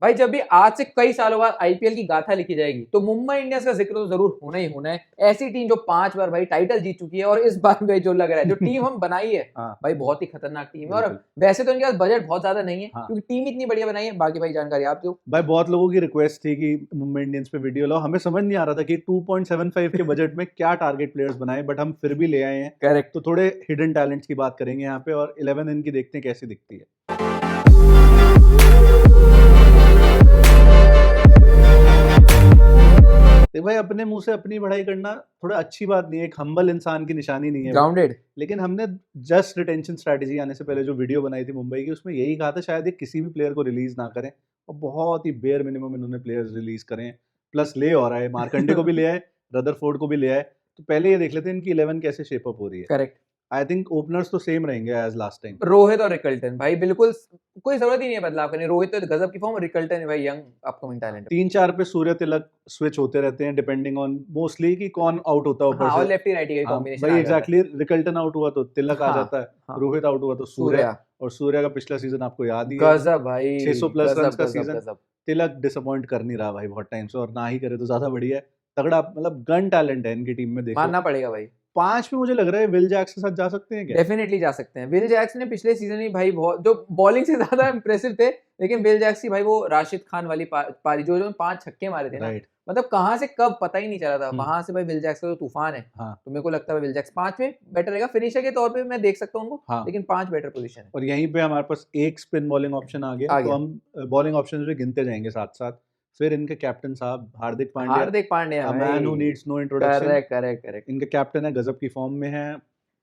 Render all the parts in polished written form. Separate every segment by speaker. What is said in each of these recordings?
Speaker 1: भाई जब भी आज से कई सालों बाद आईपीएल की गाथा लिखी जाएगी तो मुंबई इंडियंस का जिक्र तो जरूर होना ही होना है। ऐसी टीम जो 5 बार भाई टाइटल जीत चुकी है और इस बार भाई जो लग रहा है जो टीम हम बनाई है
Speaker 2: हाँ
Speaker 1: भाई बहुत ही खतरनाक टीम है। और
Speaker 2: बिल्कुल।
Speaker 1: वैसे तो इनके पास बजट बहुत ज्यादा नहीं है
Speaker 2: हाँ
Speaker 1: क्योंकि टीम इतनी बढ़िया बनाई है। बाकी भाई जानकारी आप दो।
Speaker 2: भाई, बहुत लोगों की रिक्वेस्ट थी कि मुंबई इंडियंस पे वीडियो लाओ। हमें समझ नहीं आ रहा था कि 2.75 के बजट में क्या टारगेट प्लेयर्स बनाए, बट हम फिर भी ले आए हैं।
Speaker 1: करेक्ट।
Speaker 2: तो थोड़े हिडन टैलेंट्स की बात करेंगे यहाँ पे, और 11 इनकी देखते हैं कैसी दिखती है। तो भाई, अपने मुंह से अपनी बढ़ाई करना थोड़ा अच्छी बात नहीं है, एक हम्बल इंसान की निशानी नहीं है वो।
Speaker 1: ग्राउंडेड।
Speaker 2: लेकिन हमने जस्ट रिटेंशन स्ट्रैटेजी आने से पहले जो वीडियो बनाई थी मुंबई की, उसमें यही कहा था शायद ये किसी भी प्लेयर को रिलीज ना करें, और बहुत ही बेयर मिनिमम इन्होंने प्लेयर्स रिलीज करें। प्लस ले और आए, मार्कंडे को भी ले आए, रदरफोर्ड को भी ले आए। तो पहले ये देख लेते हैं इनकी 11 कैसे शेप अप हो रही है।
Speaker 1: करेक्ट।
Speaker 2: आई थिंक ओपनर्स तो सेम रहेंगे एज लास्ट टाइम।
Speaker 1: रोहित और रिकल्टन भाई बिल्कुल कोई जरूरत ही नहीं है बदलाव करने। रोहित तो गजब की फॉर्म और रिकल्टन है भाई यंग अपकमिंग टैलेंट।
Speaker 2: 3-4 पे सूर्य तिलक स्विच होते रहते हैं डिपेंडिंग ऑन मोस्टली कि कौन आउट होता है ऊपर
Speaker 1: हाँ, और
Speaker 2: से।
Speaker 1: लेफ्टी राइटी का
Speaker 2: हाँ
Speaker 1: कॉम्बिनेशन
Speaker 2: भाई
Speaker 1: आ जाता है।
Speaker 2: एग्जैक्टली, रिकल्टन आउट हुआ तो तिलक आ
Speaker 1: हाँ,
Speaker 2: जाता है,
Speaker 1: हाँ।
Speaker 2: रोहित आउट हुआ तो सूर्य।
Speaker 1: सूर्या।
Speaker 2: और सूर्य का पिछला सीजन आपको याद ही है,
Speaker 1: गजब भाई
Speaker 2: 600 प्लस रन्स
Speaker 1: गजब
Speaker 2: का
Speaker 1: गजब
Speaker 2: सीजन।
Speaker 1: गजब।
Speaker 2: तिलक डिसअपॉइंट कर नहीं रहा भाई बहुत टाइम से, और ना ही करे तो ज्यादा बढ़िया है। तगड़ा मतलब गन टैलेंट है इनकी टीम में, देखो।
Speaker 1: मानना पड़ेगा भाई।
Speaker 2: 5 में मुझे लग रहा है विल जैक्स के साथ जा सकते हैं क्या?
Speaker 1: डेफिनेटली जा सकते हैं। विल जैक्स ने पिछले सीजन ही भाई बहुत जो बॉलिंग से ज्यादा इंप्रेसिव थे। लेकिन विल जैक्स की भाई वो राशिद खान वाली पारी जो 5 छक्के मारे थे ना,
Speaker 2: राइट।
Speaker 1: मतलब कहाँ से कब पता ही नहीं चला था।
Speaker 2: हम्म।
Speaker 1: वहां से भाई विल जैक्स का जो तूफान है,
Speaker 2: हाँ
Speaker 1: तो मेरे को लगता है विल जैक्स 5 में बेटर रहेगा। फिनिशर के तौर पे मैं देख सकता हूँ उनको,
Speaker 2: हाँ।
Speaker 1: लेकिन 5 बेटर पोजीशन है।
Speaker 2: और यहीं पे हमारे पास एक स्पिन बॉलिंग ऑप्शन आ गया,
Speaker 1: आ
Speaker 2: तो
Speaker 1: गया।
Speaker 2: हम बॉलिंग ऑप्शन भी गिनते जाएंगे साथ साथ। फिर इनके कैप्टन साहब हार्दिक पांड्या,
Speaker 1: हार्दिक पांड्या
Speaker 2: अ
Speaker 1: भाई।
Speaker 2: Man who needs no introduction.
Speaker 1: Correct correct correct.
Speaker 2: इनके कैप्टन है, गजब की फॉर्म में है।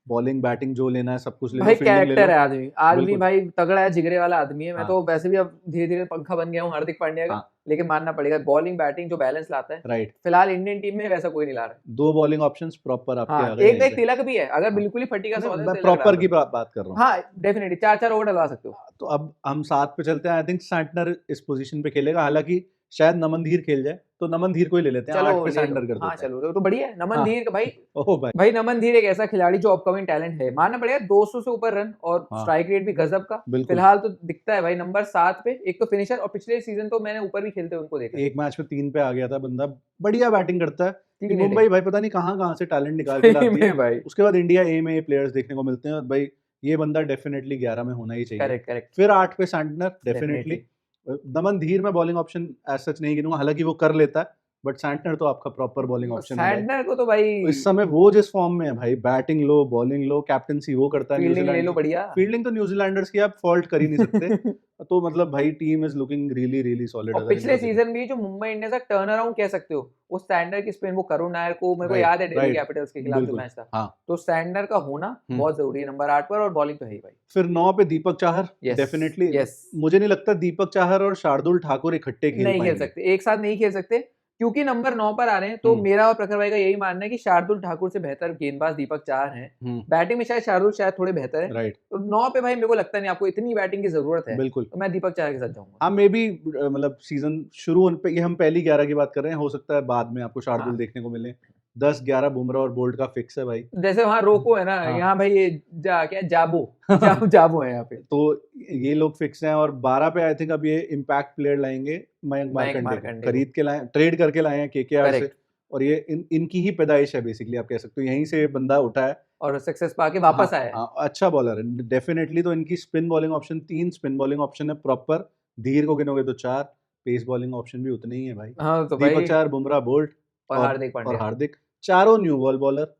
Speaker 2: बॉलिंग बैटिंग जो लेना है सब कुछ ले लो,
Speaker 1: भाई
Speaker 2: फील्डिंग ले
Speaker 1: कैरेक्टर
Speaker 2: लो।
Speaker 1: है आदमी। आदमी
Speaker 2: बिल्कुल।
Speaker 1: भाई तगड़ा है, जिगरे वाला आदमी है। मैं
Speaker 2: हाँ
Speaker 1: तो वैसे भी अब धीरे धीरे पंखा बन गया हूँ हार्दिक पांड्या का।
Speaker 2: हाँ
Speaker 1: लेकिन मानना पड़ेगा बॉलिंग बैटिंग जो बैलेंस लाता है,
Speaker 2: राइट।
Speaker 1: फिलहाल इंडियन टीम में वैसा कोई नहीं ला रहा है।
Speaker 2: 2 बॉलिंग ऑप्शंस प्रॉपर आपके आ
Speaker 1: हाँ,
Speaker 2: गए
Speaker 1: एक
Speaker 2: यहीं
Speaker 1: एक
Speaker 2: पे।
Speaker 1: तिलक भी है। अगर
Speaker 2: हाँ,
Speaker 1: बिल्कुल ही फटी का सवाल है
Speaker 2: मैं
Speaker 1: तो तिलक
Speaker 2: प्रॉपर
Speaker 1: डाल
Speaker 2: की
Speaker 1: दो।
Speaker 2: बात कर रहा हूँ।
Speaker 1: हाँ डेफिनेटली 4-4 ओवर डलवा सकते हो।
Speaker 2: तो अब हम 7 पे चलते हैं। आई थिंक सैंटनर इस पोजीशन पे खेलेगा, हालांकि शायद नमन धीर खेल जाए, तो नमन धीर को ही ले लेते हैं।
Speaker 1: चलो
Speaker 2: 8 पे
Speaker 1: ले लो।
Speaker 2: सैंटनर कर
Speaker 1: हाँ
Speaker 2: देते हैं।
Speaker 1: चलो तो बढ़िया है नमन
Speaker 2: हाँ
Speaker 1: धीर का भाई।
Speaker 2: ओह भाई।
Speaker 1: भाई नमन धीर एक ऐसा खिलाड़ी जो अपकमिंग टैलेंट है। मानना पड़ेगा 200 से ऊपर रन और
Speaker 2: हाँ
Speaker 1: स्ट्राइक रेट भी गजब का।
Speaker 2: बिल्कुल।
Speaker 1: फिलहाल तो दिखता है भाई नंबर 7 पे। एक तो फिनिशर, और पिछले सीजन तो मैंने ऊपर भी खेलते हुए उनको देखा।
Speaker 2: एक मैच में 3 पे आ गया था बंदा, बढ़िया बैटिंग करता है।
Speaker 1: ठीक
Speaker 2: कि
Speaker 1: नहीं
Speaker 2: मुंबई भाई पता नहीं कहाँ कहाँ से टैलेंट निकाल के
Speaker 1: सही
Speaker 2: लाती है।
Speaker 1: में भाई।
Speaker 2: उसके बाद इंडिया ए में ये प्लेयर्स देखने को मिलते हैं, और भाई ये बंदा डेफिनेटली 11 में होना ही चाहिए।
Speaker 1: Correct correct.
Speaker 2: फिर 8 पे सैंटनर डेफिनेटली। नमन धीर में बॉलिंग ऑप्शन एज सच नहीं गिनूंगा, हालांकि वो कर लेता है, बट सैंटनर तो आपका प्रॉपर बॉलिंग ऑप्शन है भाई।
Speaker 1: सैंटनर को तो भाई
Speaker 2: इस समय वो जिस फॉर्म में है भाई, बैटिंग लो, बॉलिंग लो, कैप्टनसी वो करता है
Speaker 1: फील्डिंग ले
Speaker 2: न्यूजीलैंड
Speaker 1: लो
Speaker 2: की।
Speaker 1: बढ़िया।
Speaker 2: फील्डिंग तो न्यूजीलैंडर्स की आप फॉल्ट कर ही नहीं सकते। तो मतलब भाई team is looking really really solid
Speaker 1: और
Speaker 2: अगर
Speaker 1: पिछले
Speaker 2: इनको देखें।
Speaker 1: सीजन भी जो मुंबई इंडियंस का टर्न अराउंड कह सकते हो, वो सैंडर की स्पिन, वो करुण नायर को मेरे को
Speaker 2: राइट
Speaker 1: याद है दिल्ली
Speaker 2: राइट
Speaker 1: कैपिटल्स के खिलाफ जो
Speaker 2: बिल्कुल।
Speaker 1: मैच था।
Speaker 2: हाँ।
Speaker 1: तो सैंडर का होना बहुत जरूरी है नंबर 8 पर, और बॉलिंग तो है ही भाई।
Speaker 2: फिर 9 पे Deepak Chahar
Speaker 1: yes
Speaker 2: definitely.
Speaker 1: Yes.
Speaker 2: मुझे नहीं लगता दीपक चाहर और शार्दुल ठाकुर इकट्ठे खेल
Speaker 1: नहीं खेल
Speaker 2: पाएंगे।
Speaker 1: सकते, एक साथ नहीं खेल सकते, क्योंकि नंबर 9 पर आ रहे हैं। तो मेरा और प्रखर भाई का यही मानना है कि शार्दुल ठाकुर से बेहतर गेंदबाज दीपक चाहर हैं। बैटिंग में शायद शार्दुल शायद थोड़े बेहतर है।
Speaker 2: राइट
Speaker 1: तो 9 पे भाई मेरे को लगता नहीं आपको इतनी बैटिंग की जरूरत है,
Speaker 2: बिल्कुल।
Speaker 1: तो मैं दीपक चाहर के साथ जाऊंगा।
Speaker 2: हाँ मे बी मतलब सीजन शुरू होने पे, ये हम पहली 11 की बात कर रहे हैं, हो सकता है बाद में आपको शार्दुल
Speaker 1: हाँ,
Speaker 2: देखने को मिले। 10-11 बुमराह और बोल्ट का फिक्स है भाई।
Speaker 1: जैसे वहाँ रोको है ना,
Speaker 2: हाँ।
Speaker 1: यहाँ भाई ये क्या जाबो जाबो है यहाँ पे।
Speaker 2: तो ये लोग फिक्स हैं। और 12 पे आई थिंक अब ये इम्पैक्ट प्लेयर लाएंगे, मयंक मार्कंडे को
Speaker 1: मार्कंडे को।
Speaker 2: खरीद के लाए, ट्रेड करके लाए हैं केकेआर से।
Speaker 1: करेक्ट।
Speaker 2: और ये इनकी ही पैदाइश है बेसिकली, आप कह सकते हो। यहीं से ये बंदा उठा है
Speaker 1: और सक्सेस पाके
Speaker 2: हाँ,
Speaker 1: वापस आया है।
Speaker 2: हाँ, अच्छा बॉलर है डेफिनेटली। तो इनकी spin bowling option 3 spin bowling option है प्रॉपर। धीर को गिनोगे तो 4, पेस बॉलिंग ऑप्शन भी उतने ही है भाई।
Speaker 1: हाँ तो
Speaker 2: दीपक
Speaker 1: भाई,
Speaker 2: चाहर, बुमराह, बोल्ट
Speaker 1: और हार्दिक
Speaker 2: और
Speaker 1: पांड्या।
Speaker 2: हार्दिक, चारों न्यू बॉल बॉलर।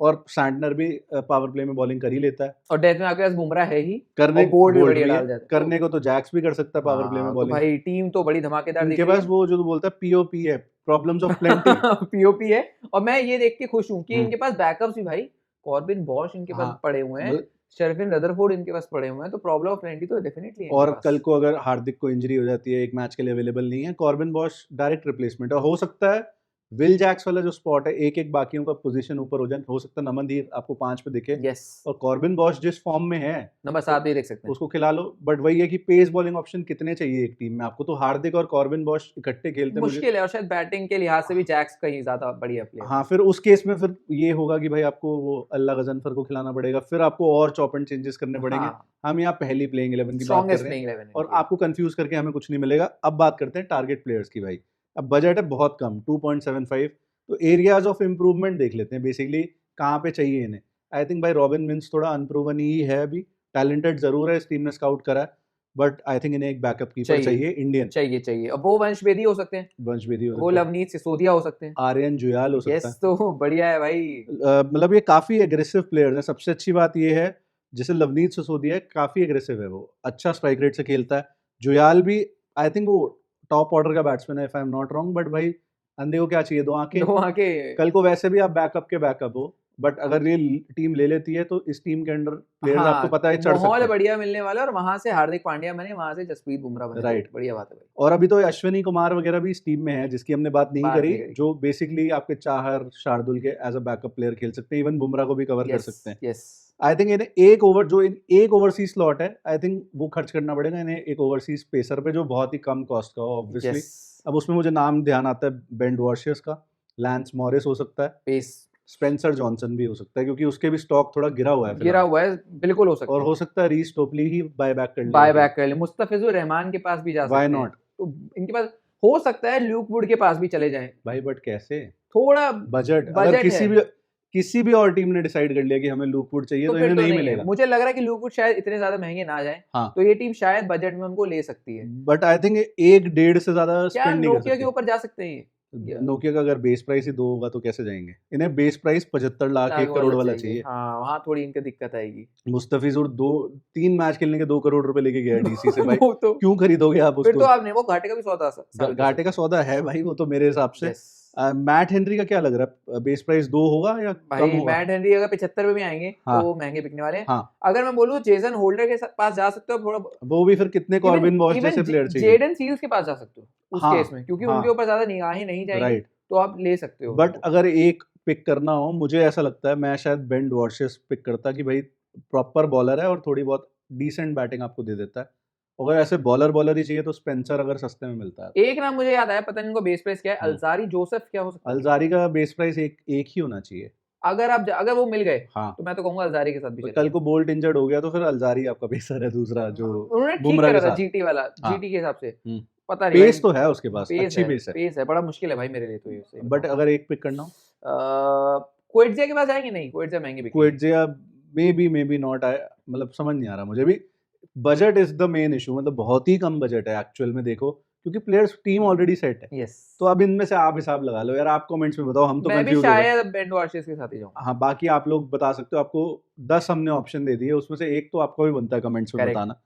Speaker 2: और सैंटनर भी पावर प्ले में बॉलिंग कर ही लेता है।
Speaker 1: और डेथ में आपके पास बुमराह है ही,
Speaker 2: करने
Speaker 1: और बोल्ट भी
Speaker 2: बोल्ट
Speaker 1: बढ़िया
Speaker 2: भी है,
Speaker 1: डाल जाता है।
Speaker 2: करने को तो जैक्स भी कर सकता है पावर प्ले में
Speaker 1: तो
Speaker 2: बॉलिंग।
Speaker 1: भाई टीम तो बड़ी धमाकेदार दिख
Speaker 2: इनके
Speaker 1: रही
Speaker 2: पास
Speaker 1: है।
Speaker 2: वो जो बोलता है पीओपी है, प्रॉब्लम्स ऑफ प्लेंटी।
Speaker 1: पीओपी है। और मैं ये देख के खुश हूँ कि
Speaker 2: हम्म।
Speaker 1: इनके पास बैकअप्स भी भाई, कॉर्बिन बॉश इनके पास
Speaker 2: हाँ
Speaker 1: पड़े हुए हैं, शर्फिन रदरफोर्ड इनके पास पड़े हुए हैं। तो प्रॉब्लम ऑफ प्लेंटी तो डेफिनेटली है
Speaker 2: और
Speaker 1: इनके
Speaker 2: कल
Speaker 1: पास।
Speaker 2: को अगर हार्दिक को इंजरी हो जाती है, एक मैच के लिए अवेलेबल नहीं है, कॉर्बिन बॉश डायरेक्ट रिप्लेसमेंट है। हो सकता है विल जैक्स वाला जो स्पॉट है, एक बाकियों का पोजीशन ऊपर हो सकता है नमनदीप आपको 5 पे दिखे,
Speaker 1: यस,
Speaker 2: और कॉर्बिन बॉश जिस फॉर्म में है
Speaker 1: नंबर 7 भी देख सकते हैं।
Speaker 2: उसको खिला लो। बट वही है कि पेस बॉलिंग ऑप्शन कितने चाहिए एक टीम में आपको, तो हार्दिक और कॉर्बिन बॉश इकट्ठे खेलते मुझे
Speaker 1: मुश्किल है, और शायद बैटिंग के लिहाज से भी जैक्स कहीं ज्यादा बढ़िया प्लेयर।
Speaker 2: हाँ, फिर उस केस में फिर ये होगा कि भाई आपको वो अल्लाह गजनफर को खिलाना पड़ेगा, फिर आपको और चॉप एंड चेंजेस करने पड़ेंगे।
Speaker 1: हाँ,
Speaker 2: हम यहाँ पहली प्लेइंग 11 की बात कर
Speaker 1: स्ट्रॉन्गेस्ट
Speaker 2: रहे हैं
Speaker 1: प्लेइंग 11
Speaker 2: और आपको कंफ्यूज करके हमें कुछ नहीं मिलेगा। अब बात करते हैं टारगेट प्लेयर्स की भाई। अब बजट है बहुत कम 2.75, तो एरियाज ऑफ इम्प्रूवमेंट देख लेते हैं बेसिकली कहाँ पे चाहिए इन्हें। आई थिंक भाई रॉबिन मिन्स थोड़ा अनप्रूवन ही है अभी, टैलेंटेड जरूर है, इस टीम ने स्काउट करा है, बट आई थिंक इन्हें एक बैकअप कीपर चाहिए इंडियन।
Speaker 1: चाहिए। अब वो वंश बेदी हो सकते हैं,
Speaker 2: वंश बेदी हो
Speaker 1: वो
Speaker 2: सकता है,
Speaker 1: लवनीत सिसोदिया हो सकते हैं,
Speaker 2: आर्यन जुयाल हो सकता
Speaker 1: यस,
Speaker 2: है।
Speaker 1: तो बढ़िया है भाई।
Speaker 2: मतलब ये काफी एग्रेसिव प्लेयर है। सबसे अच्छी बात ये है, जैसे लवनीत सिसोदिया है, काफी एग्रेसिव है, वो अच्छा स्ट्राइक रेट से खेलता है। जुयाल भी आई थिंक वो टॉप ऑर्डर का बैट्समैन है, if I am not wrong, but भाई अंधे को क्या चाहिए, दो आंखें।
Speaker 1: दो आके
Speaker 2: कल को वैसे भी आप बैकअप के बैकअप हो, बट अगर ये टीम ले लेती है तो इस टीम के अंडर प्लेयर्स आपको पता है चढ़ सकते
Speaker 1: माहौल
Speaker 2: हैं।
Speaker 1: बढ़िया मिलने वाला है, और वहां से हार्दिक पांड्या बने, वहां से जसप्रीत बुमराह बने,
Speaker 2: राइट,
Speaker 1: बढ़िया बात है भाई।
Speaker 2: और अभी तो अश्विनी कुमार वगैरह भी इस टीम में है, जिसकी हमने बात नहीं करी,
Speaker 1: नहीं करी।
Speaker 2: जो बेसिकली आपके चाहर शार्दुल के एज अ बैकअप प्लेयर खेल सकते हैं, इवन बुमराह को भी कवर कर सकते हैं।
Speaker 1: यस,
Speaker 2: आई थिंक इन्हें एक ओवरसीज स्लॉट है, आई थिंक वो खर्च करना पड़ेगा इन्हें एक ओवरसीज पेसर पे, जो बहुत ही कम कॉस्ट का हो ऑब्वियसली। अब उसमें मुझे नाम ध्यान आता है बेन वॉशियर्स का, लैंस मॉरिस हो सकता है,
Speaker 1: पेस
Speaker 2: स्पेंसर जॉनसन भी हो सकता है, क्योंकि उसके भी स्टॉक थोड़ा गिरा हुआ है
Speaker 1: गिरा हुआ है, बिल्कुल हो सकता
Speaker 2: और
Speaker 1: है।
Speaker 2: हो सकता है रीस टोपली ही बाय बैक कर ले,
Speaker 1: बाय बैक कर ले, मुस्तफिजुर रहमान के पास भी जा सकते
Speaker 2: व्हाई
Speaker 1: हैं,
Speaker 2: नॉट,
Speaker 1: तो इनके पास हो सकता है ल्यूक वुड के पास भी चले जाएं
Speaker 2: भाई बट कैसे,
Speaker 1: थोड़ा
Speaker 2: बजट अगर
Speaker 1: है।
Speaker 2: किसी भी और टीम ने डिसाइड कर लिया कि हमें लूक वुड चाहिए, तो
Speaker 1: फिर
Speaker 2: इन्हें
Speaker 1: तो
Speaker 2: नहीं
Speaker 1: है।
Speaker 2: मिलेगा।
Speaker 1: मुझे लग रहा है कि ल्यूक वुड शायद इतने ज्यादा महंगे ना जाए,
Speaker 2: हाँ,
Speaker 1: तो ये टीम शायद बजट में उनको ले सकती है।
Speaker 2: बट आई थिंक 1.5 से ज्यादा
Speaker 1: क्या
Speaker 2: स्पेंड नहीं कर
Speaker 1: नोकिया के
Speaker 2: सकते।
Speaker 1: ऊपर जा सकते हैं ये?
Speaker 2: नोकिया का अगर बेस प्राइस ही 2 होगा तो कैसे जाएंगे, इन्हें बेस प्राइस 75 लाख 1 करोड़ वाला चाहिए।
Speaker 1: हाँ, वहाँ थोड़ी इनकी दिक्कत आएगी।
Speaker 2: मुस्तफिजुर 3 मैच खेलने के 2 करोड़ रुपए लेके गया डीसी से भाई
Speaker 1: वो तो
Speaker 2: क्यों खरीदोगे आप
Speaker 1: फिर तो
Speaker 2: उसको,
Speaker 1: आपने वो घाटे का भी सौदा
Speaker 2: घाटे का सौदा है भाई वो तो मेरे हिसाब से।
Speaker 1: यस
Speaker 2: मैट हेनरी का क्या लग रहा है, बेस प्राइस 2 होगा या कम
Speaker 1: भाई,
Speaker 2: होगा?
Speaker 1: मैट हेनरी अगर 75 में भी आएंगे
Speaker 2: हाँ,
Speaker 1: तो महंगे बिकने वाले हैं।
Speaker 2: हाँ,
Speaker 1: अगर मैं बोलूँ जेसन होल्डर के पास जा सकते हो थोड़ा,
Speaker 2: वो भी फिर कितने कॉर्बिन बॉश जैसे प्लेयर चाहिए।
Speaker 1: जेडन सील्स के पास जा सकते हो उस
Speaker 2: हाँ,
Speaker 1: केस में, क्योंकि
Speaker 2: हाँ,
Speaker 1: उनके ऊपर ज्यादा निगाहें नहीं जाएंगी,
Speaker 2: राइट,
Speaker 1: तो आप ले सकते हो
Speaker 2: बट
Speaker 1: उनको।
Speaker 2: अगर एक पिक करना हो, मुझे ऐसा लगता है मैं शायद बेन वॉशियर्स पिक करता कि भाई प्रॉपर बॉलर है और थोड़ी बहुत डिसेंट बैटिंग आपको दे देता है। अगर ऐसे बॉलर ही चाहिए तो स्पेंसर अगर सस्ते में मिलता है।
Speaker 1: एक नाम मुझे याद आया, पता नहीं इनको बेस प्राइस क्या है, अल्जारी जोसेफ क्या हो सकता है?
Speaker 2: अल्जारी का बेस प्राइस एक ही होना चाहिए।
Speaker 1: अगर वो मिल गए
Speaker 2: हाँ,
Speaker 1: तो मैं तो कहूंगा अल्जारी के साथ भी
Speaker 2: तो
Speaker 1: चले
Speaker 2: कल
Speaker 1: जाएं।
Speaker 2: को बोल्ट इंजर्ड हो गया तो फिर अल्जारी आपका पेसर है दूसरा, जो
Speaker 1: उन्होंने ठीक
Speaker 2: बुमराह
Speaker 1: करा
Speaker 2: के
Speaker 1: था
Speaker 2: साथ।
Speaker 1: जीटी वाला,
Speaker 2: हाँ,
Speaker 1: जीटी के हिसाब से
Speaker 2: हम्म,
Speaker 1: पता नहीं
Speaker 2: पेस
Speaker 1: भाई,
Speaker 2: तो है उसके पास, अच्छी पेस है,
Speaker 1: पेस है, बड़ा मुश्किल है भाई मेरे लिए तो ये सही
Speaker 2: बट अगर एक पिक करना हो,
Speaker 1: क्वेटजिया के पास जाएंगे, नहीं क्वेटजिया महंगे बिकेंगे।
Speaker 2: क्वेटजिया मे बी नॉट आए, मतलब समझ नहीं आ रहा मुझे भी। Budget is the main issue, मतलब बहुत ही कम बजट है एक्चुअल में देखो, क्योंकि प्लेयर्स टीम ऑलरेडी सेट है।
Speaker 1: यस,
Speaker 2: तो अब इनमें से आप हिसाब लगा लो यार, आप कमेंट्स में बताओ, हम तो
Speaker 1: मैं भी
Speaker 2: कंफ्यूज हो गए।
Speaker 1: शायद बेन वॉशियर्स के साथ ही जाऊंगा।
Speaker 2: हाँ, बाकी आप लोग बता सकते हो, आपको 10 हमने ऑप्शन दे दिए, उसमें से एक तो आपको भी बनता है कमेंट्स में
Speaker 1: Correct.
Speaker 2: बताना।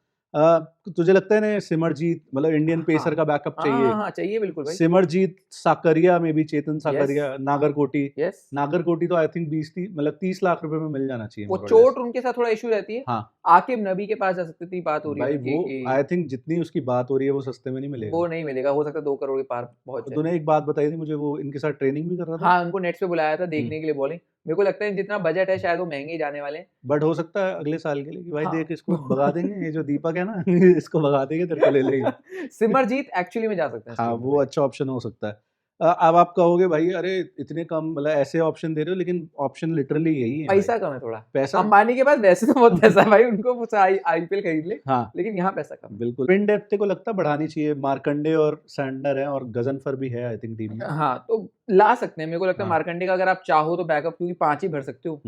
Speaker 2: तुझे लगता है ना सिमरजीत, मतलब इंडियन पेसर का बैकअप चाहिए?
Speaker 1: हाँ चाहिए बिल्कुल भाई।
Speaker 2: सिमरजीत, साकरिया में भी चेतन साकरिया,
Speaker 1: Yes.
Speaker 2: नागरकोटी।
Speaker 1: यस,
Speaker 2: नागरकोटी तो आई थिंक 30 लाख रुपए में मिल जाना चाहिए
Speaker 1: वो
Speaker 2: more or less।
Speaker 1: चोट उनके साथ थोड़ा इशू रहती है।
Speaker 2: हाँ
Speaker 1: आकिब नबी के पास जा सकते थे, बात हो रही
Speaker 2: भाई,
Speaker 1: है उनकी
Speaker 2: वो
Speaker 1: कि
Speaker 2: आई थिंक जितनी उसकी बात हो रही है वो सस्ते में नहीं मिलेगा।
Speaker 1: वो नहीं मिलेगा, हो सकता है 2 करोड़ के पार पहुंच जाए।
Speaker 2: तूने एक बात बताई थी मुझे, वो इनके साथ ट्रेनिंग भी कर रहा था।
Speaker 1: हाँ, उनको नेट्स पे बुलाया था देखने के लिए बॉलिंग। मेरे को लगता है जितना बजट है शायद वो महंगे ही जाने वाले हैं।
Speaker 2: बट हो सकता है अगले साल के लिए कि भाई
Speaker 1: हाँ।
Speaker 2: देख इसको भगा देंगे, ये जो दीपक है ना इसको भगा देंगे, तेरे को ले लेंगे।
Speaker 1: सिमरजीत एक्चुअली में जा सकते हैं इस
Speaker 2: हाँ,
Speaker 1: टीम में
Speaker 2: वो
Speaker 1: भाई।
Speaker 2: अच्छा ऑप्शन हो सकता है। अब आप कहोगे भाई अरे इतने कम, मतलब ऐसे ऑप्शन दे रहे हो, लेकिन ऑप्शन लिटरली यही है भाई।
Speaker 1: पैसा कम है थोड़ा।
Speaker 2: पैसा,
Speaker 1: अंबानी के पास वैसे तो बहुत पैसा है भाई, उनको वो आईपीएल खरीद ले,
Speaker 2: हाँ
Speaker 1: लेकिन यहाँ पैसा कम है।
Speaker 2: बिल्कुल। पिन डेप्थ को लगता है बढ़ानी चाहिए, मार्कंडे और सैंडर है और गजनफर भी है आई थिंक टीम में।
Speaker 1: हाँ, तो ला सकते हैं, मेरे को लगता है
Speaker 2: हाँ।
Speaker 1: मार्कंडे का अगर आप चाहो तो बैकअप, क्योंकि 5 ही भर सकते हो,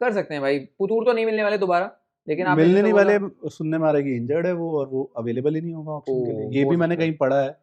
Speaker 1: कर सकते हैं भाई। पुतूर तो नहीं मिलने वाले दोबारा, लेकिन आप
Speaker 2: मिलने नहीं वाले, सुनने में आ रहा है कि इंजर्ड है वो, और वो अवेलेबल ही नहीं होगा ऑप्शन के लिए, ये भी मैंने कहीं पढ़ा है।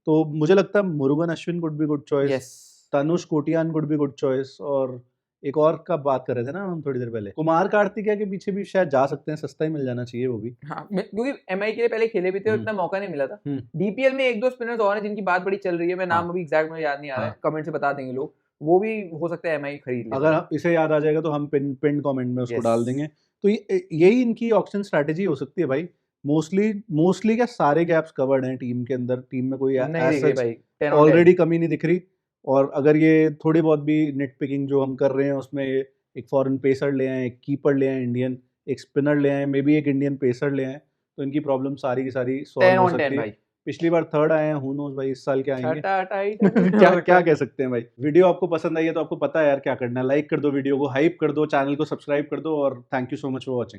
Speaker 2: तो मुझे लगता है Murugan Ashwin could be good choice,
Speaker 1: yes,
Speaker 2: Tanush Kotian could be good choice, और एक और का बात कर रहे थे ना हम थोड़ी देर पहले, कुमार कार्तिकेय के पीछे भी शायद जा सकते हैं, सस्ता ही मिल जाना चाहिए वो भी।
Speaker 1: हाँ, क्योंकि एमआई के लिए पहले खेले भी थे और इतना मौका नहीं मिला था। डीपीएल में 1-2 स्पिनर्स और हैं जिनकी बात बड़ी चल रही है, मैं नाम अभी एग्जैक्ट मुझे याद नहीं आ रहा है, कमेंट से बता देंगे लोग, वो भी हो सकता है एमआई खरीद ले।
Speaker 2: अगर इसे याद आ जाएगा तो हम पिन कमेंट में उसको डाल देंगे। तो यही इनकी ऑक्शन स्ट्रैटेजी हो सकती है भाई। मोस्टली क्या सारे गैप्स कवर्ड हैं टीम के अंदर, टीम में कोई
Speaker 1: नहीं दिख रही भाई, 10 on 10।
Speaker 2: ऑलरेडी कमी नहीं दिख रही, और अगर ये थोड़ी बहुत भी नेट पिकिंग जो हम कर रहे हैं उसमें एक फॉरेन पेसर ले आए, एक कीपर ले आए इंडियन, एक स्पिनर ले आए, मे बी एक इंडियन पेसर ले आए, तो इनकी प्रॉब्लम सारी की सारी
Speaker 1: 10
Speaker 2: सॉल्व हो
Speaker 1: on 10
Speaker 2: सकती है।
Speaker 1: भाई।
Speaker 2: पिछली बार थर्ड आए हैं, हु नोज भाई इस साल क्या आएंगे।
Speaker 1: छठा टाइटल
Speaker 2: क्या क्या कह सकते हैं भाई। वीडियो आपको पसंद आई है तो आपको पता है यार क्या करना है, लाइक कर दो वीडियो को, हाइप कर दो, चैनल को सब्सक्राइब कर दो, और thank you so much for watching.